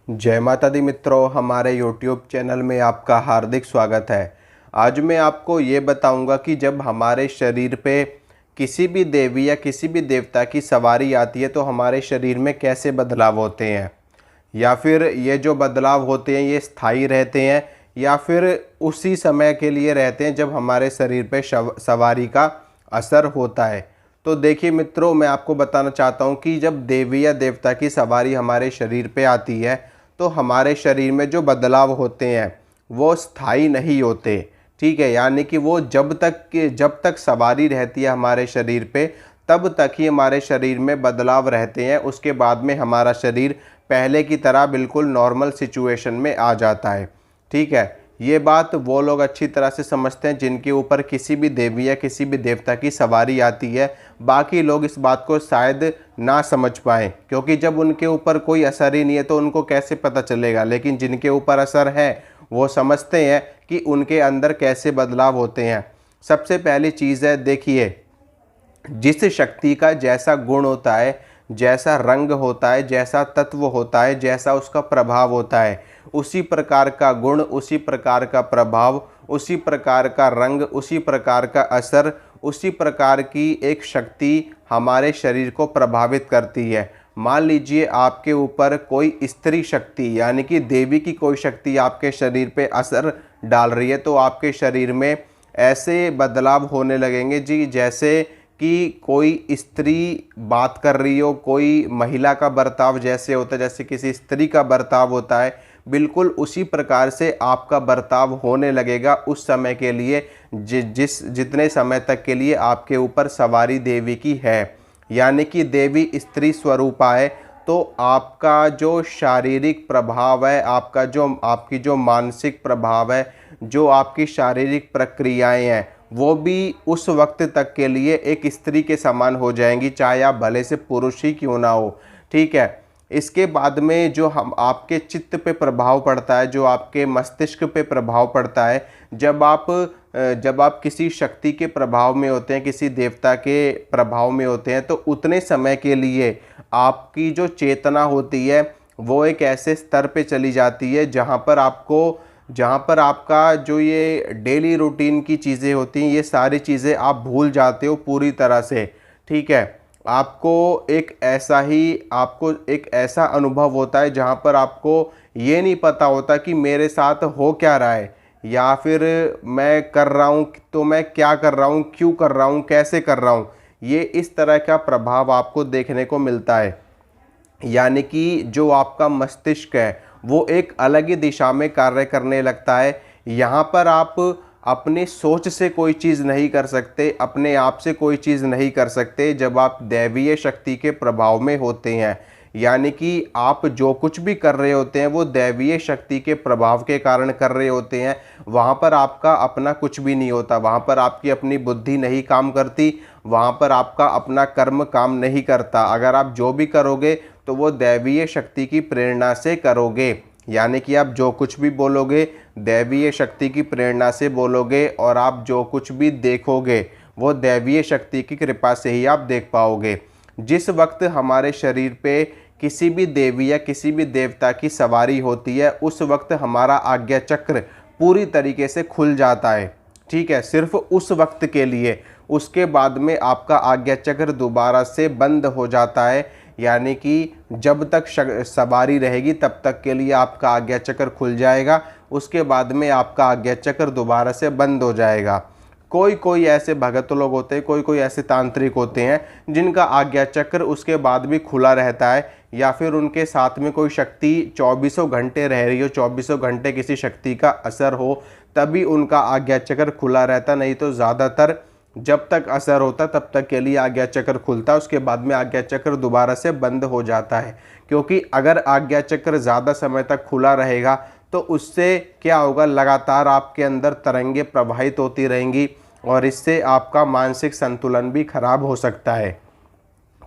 जय माता दी मित्रों, हमारे YouTube चैनल में आपका हार्दिक स्वागत है। आज मैं आपको ये बताऊंगा कि जब हमारे शरीर पे किसी भी देवी या किसी भी देवता की सवारी आती है तो हमारे शरीर में कैसे बदलाव होते हैं, या फिर ये जो बदलाव होते हैं ये स्थायी रहते हैं या फिर उसी समय के लिए रहते हैं जब हमारे शरीर पे सवारी का असर होता है। तो देखिए मित्रों, मैं आपको बताना चाहता हूँ कि जब देवी या देवता की सवारी हमारे शरीर पे आती है तो हमारे शरीर में जो बदलाव होते हैं वो स्थायी नहीं होते। ठीक है, यानी कि वो जब तक सवारी रहती है हमारे शरीर पे तब तक ही हमारे शरीर में बदलाव रहते हैं। उसके बाद में हमारा शरीर पहले की तरह बिल्कुल नॉर्मल सिचुएशन में आ जाता है। ठीक है, ये बात वो लोग अच्छी तरह से समझते हैं जिनके ऊपर किसी भी देवी या किसी भी देवता की सवारी आती है। बाकी लोग इस बात को शायद ना समझ पाएँ, क्योंकि जब उनके ऊपर कोई असर ही नहीं है तो उनको कैसे पता चलेगा। लेकिन जिनके ऊपर असर है वो समझते हैं कि उनके अंदर कैसे बदलाव होते हैं। सबसे पहली चीज़ है, देखिए, जिस शक्ति का जैसा गुण होता है, जैसा रंग होता है, जैसा तत्व होता है, जैसा उसका प्रभाव होता है, उसी प्रकार का गुण, उसी प्रकार का प्रभाव, उसी प्रकार का रंग, उसी प्रकार का असर, उसी प्रकार की एक शक्ति हमारे शरीर को प्रभावित करती है। मान लीजिए आपके ऊपर कोई स्त्री शक्ति यानी कि देवी की कोई शक्ति आपके शरीर पे असर डाल रही है तो आपके शरीर में ऐसे बदलाव होने लगेंगे जी, जैसे कि कोई स्त्री बात कर रही हो, कोई महिला का बर्ताव जैसे होता है, जैसे किसी स्त्री का बर्ताव होता है, बिल्कुल उसी प्रकार से आपका बर्ताव होने लगेगा उस समय के लिए जितने समय तक के लिए आपके ऊपर सवारी देवी की है। यानी कि देवी स्त्री स्वरूपा है तो आपका जो शारीरिक प्रभाव है, आपकी जो मानसिक प्रभाव है, जो आपकी शारीरिक प्रक्रियाएं हैं, वो भी उस वक्त तक के लिए एक स्त्री के समान हो जाएंगी, चाहे आप भले से पुरुष ही क्यों ना हो। ठीक है, इसके बाद में जो हम आपके चित्त पे प्रभाव पड़ता है, जो आपके मस्तिष्क पे प्रभाव पड़ता है, जब आप किसी शक्ति के प्रभाव में होते हैं, किसी देवता के प्रभाव में होते हैं, तो उतने समय के लिए आपकी जो चेतना होती है वो एक ऐसे स्तर पे चली जाती है जहाँ पर आपका जो ये डेली रूटीन की चीज़ें होती हैं, ये सारी चीज़ें आप भूल जाते हो पूरी तरह से। ठीक है, आपको एक ऐसा अनुभव होता है जहाँ पर आपको ये नहीं पता होता कि मेरे साथ हो क्या रहा है, या फिर मैं कर रहा हूँ तो मैं क्या कर रहा हूँ, क्यों कर रहा हूँ, कैसे कर रहा हूँ। ये इस तरह का प्रभाव आपको देखने को मिलता है। यानी कि जो आपका मस्तिष्क है वो एक अलग ही दिशा में कार्य करने लगता है। यहाँ पर आप अपनी सोच से कोई चीज़ नहीं कर सकते, अपने आप से कोई चीज़ नहीं कर सकते जब आप दैवीय शक्ति के प्रभाव में होते हैं। यानी कि आप जो कुछ भी कर रहे होते हैं वो दैवीय शक्ति के प्रभाव के कारण कर रहे होते हैं। वहाँ पर आपका अपना कुछ भी नहीं होता, वहाँ पर आपकी अपनी बुद्धि नहीं काम करती, वहाँ पर आपका अपना कर्म काम नहीं करता। अगर आप जो भी करोगे तो वो दैवीय शक्ति की प्रेरणा से करोगे। यानी कि आप जो कुछ भी बोलोगे दैवीय शक्ति की प्रेरणा से बोलोगे, और आप जो कुछ भी देखोगे वो दैवीय शक्ति की कृपा से ही आप देख पाओगे। जिस वक्त हमारे शरीर पे किसी भी देवी या किसी भी देवता की सवारी होती है उस वक्त हमारा आज्ञा चक्र पूरी तरीके से खुल जाता है। ठीक है, सिर्फ उस वक्त के लिए। उसके बाद में आपका आज्ञा चक्र दोबारा से बंद हो जाता है। यानी कि जब तक सवारी रहेगी तब तक के लिए आपका आज्ञा चक्र खुल जाएगा, उसके बाद में आपका आज्ञा चक्र दोबारा से बंद हो जाएगा। कोई ऐसे भगत लोग होते हैं, कोई ऐसे तांत्रिक होते हैं जिनका आज्ञा चक्र उसके बाद भी खुला रहता है, या फिर उनके साथ में कोई शक्ति 24 घंटे रह रही हो, 24 घंटे किसी शक्ति का असर हो, तभी उनका आज्ञा चक्र खुला रहता। नहीं तो ज़्यादातर जब तक असर होता तब तक के लिए आज्ञा चक्र खुलता है, उसके बाद में आज्ञा चक्र दोबारा से बंद हो जाता है। क्योंकि अगर आज्ञा चक्र ज़्यादा समय तक खुला रहेगा तो उससे क्या होगा, लगातार आपके अंदर तरंगे प्रवाहित होती रहेंगी और इससे आपका मानसिक संतुलन भी खराब हो सकता है।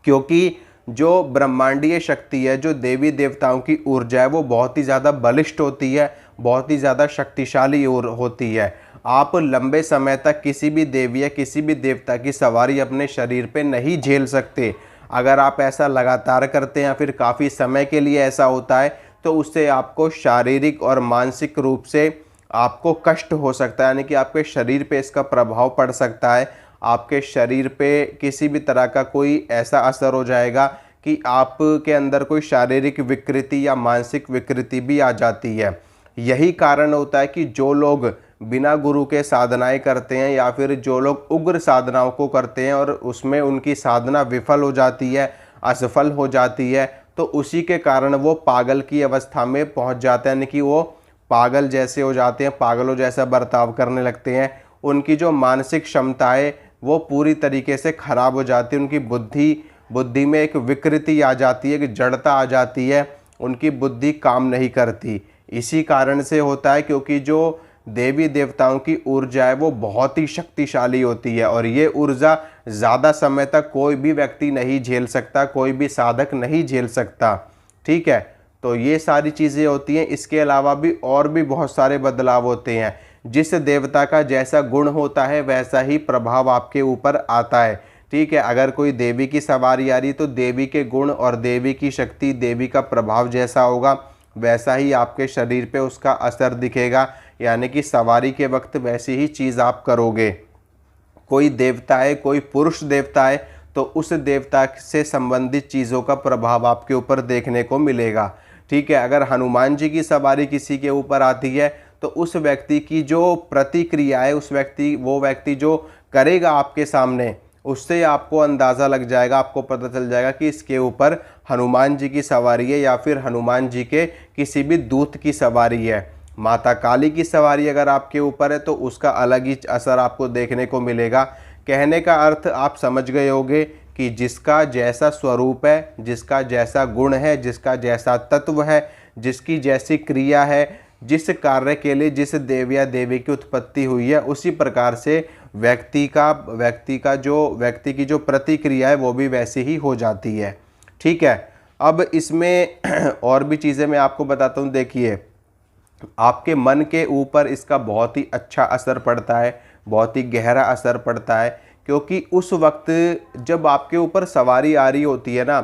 क्योंकि जो ब्रह्मांडीय शक्ति है, जो देवी देवताओं की ऊर्जा है, वो बहुत ही ज़्यादा बलिष्ठ होती है, बहुत ही ज़्यादा शक्तिशाली होती है। आप लंबे समय तक किसी भी देवी या किसी भी देवता की सवारी अपने शरीर पे नहीं झेल सकते। अगर आप ऐसा लगातार करते हैं या फिर काफ़ी समय के लिए ऐसा होता है तो उससे आपको शारीरिक और मानसिक रूप से आपको कष्ट हो सकता है, यानी कि आपके शरीर पे इसका प्रभाव पड़ सकता है। आपके शरीर पे किसी भी तरह का कोई ऐसा असर हो जाएगा कि आपके अंदर कोई शारीरिक विकृति या मानसिक विकृति भी आ जाती है। यही कारण होता है कि जो लोग बिना गुरु के साधनाएं करते हैं या फिर जो लोग उग्र साधनाओं को करते हैं और उसमें उनकी साधना विफल हो जाती है, असफल हो जाती है, तो उसी के कारण वो पागल की अवस्था में पहुंच जाते हैं, यानी कि वो पागल जैसे हो जाते हैं, पागलों जैसा बर्ताव करने लगते हैं। उनकी जो मानसिक क्षमता है वो पूरी तरीके से खराब हो जाती है। उनकी बुद्धि में एक विकृति आ जाती है, एक जड़ता आ जाती है, उनकी बुद्धि काम नहीं करती। इसी कारण से होता है क्योंकि जो देवी देवताओं की ऊर्जा है वो बहुत ही शक्तिशाली होती है और ये ऊर्जा ज़्यादा समय तक कोई भी व्यक्ति नहीं झेल सकता, कोई भी साधक नहीं झेल सकता। ठीक है, तो ये सारी चीज़ें होती हैं। इसके अलावा भी और भी बहुत सारे बदलाव होते हैं। जिस देवता का जैसा गुण होता है वैसा ही प्रभाव आपके ऊपर आता है। ठीक है, अगर कोई देवी की सवारी आ रही तो देवी के गुण और देवी की शक्ति, देवी का प्रभाव जैसा होगा वैसा ही आपके शरीर पे उसका असर दिखेगा, यानी कि सवारी के वक्त वैसी ही चीज़ आप करोगे। कोई देवता है, कोई पुरुष देवता है, तो उस देवता से संबंधित चीज़ों का प्रभाव आपके ऊपर देखने को मिलेगा। ठीक है, अगर हनुमान जी की सवारी किसी के ऊपर आती है तो उस व्यक्ति की जो प्रतिक्रिया है, वो व्यक्ति जो करेगा आपके सामने, उससे आपको अंदाज़ा लग जाएगा, आपको पता चल जाएगा कि इसके ऊपर हनुमान जी की सवारी है या फिर हनुमान जी के किसी भी दूत की सवारी है। माता काली की सवारी अगर आपके ऊपर है तो उसका अलग ही असर आपको देखने को मिलेगा। कहने का अर्थ आप समझ गए होंगे कि जिसका जैसा स्वरूप है, जिसका जैसा गुण है, जिसका जैसा तत्व है, जिसकी जैसी क्रिया है, जिस कार्य के लिए जिस देव या देवी की उत्पत्ति हुई है, उसी प्रकार से व्यक्ति की जो प्रतिक्रिया है वो भी वैसी ही हो जाती है। ठीक है, अब इसमें और भी चीज़ें मैं आपको बताता हूँ। देखिए, आपके मन के ऊपर इसका बहुत ही अच्छा असर पड़ता है, बहुत ही गहरा असर पड़ता है, क्योंकि उस वक्त जब आपके ऊपर सवारी आ रही होती है ना,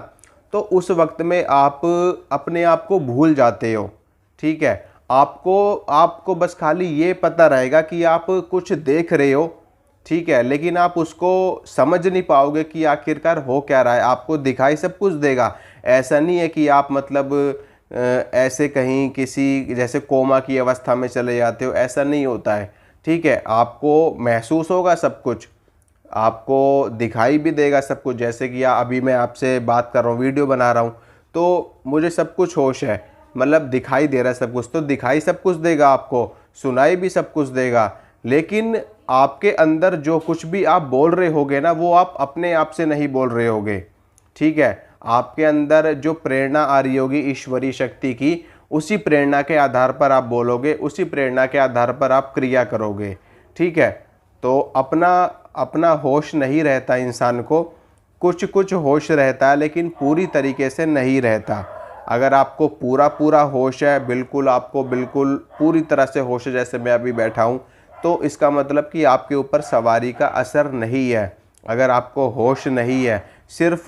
तो उस वक्त में आप अपने आप को भूल जाते हो। ठीक है, आपको बस खाली ये पता रहेगा कि आप कुछ देख रहे हो। ठीक है, लेकिन आप उसको समझ नहीं पाओगे कि आखिरकार हो क्या रहा है। आपको दिखाई सब कुछ देगा, ऐसा नहीं है कि आप मतलब ऐसे कहीं किसी जैसे कोमा की अवस्था में चले जाते हो, ऐसा नहीं होता है। ठीक है, आपको महसूस होगा सब कुछ, आपको दिखाई भी देगा सब कुछ। जैसे कि अभी मैं आपसे बात कर रहा हूँ, वीडियो बना रहा हूँ, तो मुझे सब कुछ होश है, मतलब दिखाई दे रहा है सब कुछ, तो दिखाई सब कुछ देगा, आपको सुनाई भी सब कुछ देगा। लेकिन आपके अंदर जो कुछ भी आप बोल रहे होगे ना, वो आप अपने आप से नहीं बोल रहे होगे। ठीक है, आपके अंदर जो प्रेरणा आ रही होगी ईश्वरीय शक्ति की, उसी प्रेरणा के आधार पर आप बोलोगे, उसी प्रेरणा के आधार पर आप क्रिया करोगे। ठीक है, तो अपना होश नहीं रहता इंसान को, कुछ होश रहता है लेकिन पूरी तरीके से नहीं रहता। अगर आपको पूरा होश है, आपको बिल्कुल पूरी तरह से होश है, जैसे मैं अभी बैठा हूँ, तो इसका मतलब कि आपके ऊपर सवारी का असर नहीं है। अगर आपको होश नहीं है, सिर्फ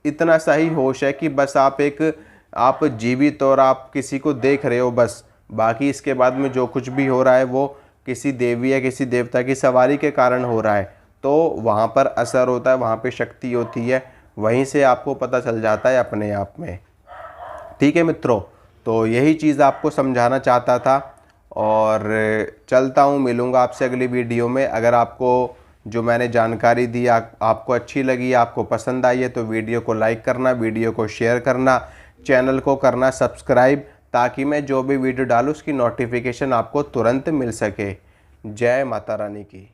इतना सा ही होश है कि बस आप जीवित और आप किसी को देख रहे हो बस, बाकी इसके बाद में जो कुछ भी हो रहा है वो किसी देवी या किसी देवता की सवारी के कारण हो रहा है, तो वहाँ पर असर होता है, वहाँ पे शक्ति होती है, वहीं से आपको पता चल जाता है अपने आप में। ठीक है मित्रों, तो यही चीज़ आपको समझाना चाहता था और चलता हूँ, मिलूँगा आपसे अगली वीडियो में। अगर आपको जो मैंने जानकारी दी आपको अच्छी लगी, आपको पसंद आई है, तो वीडियो को लाइक करना, वीडियो को शेयर करना, चैनल को करना सब्सक्राइब, ताकि मैं जो भी वीडियो डालूँ उसकी नोटिफिकेशन आपको तुरंत मिल सके। जय माता रानी की।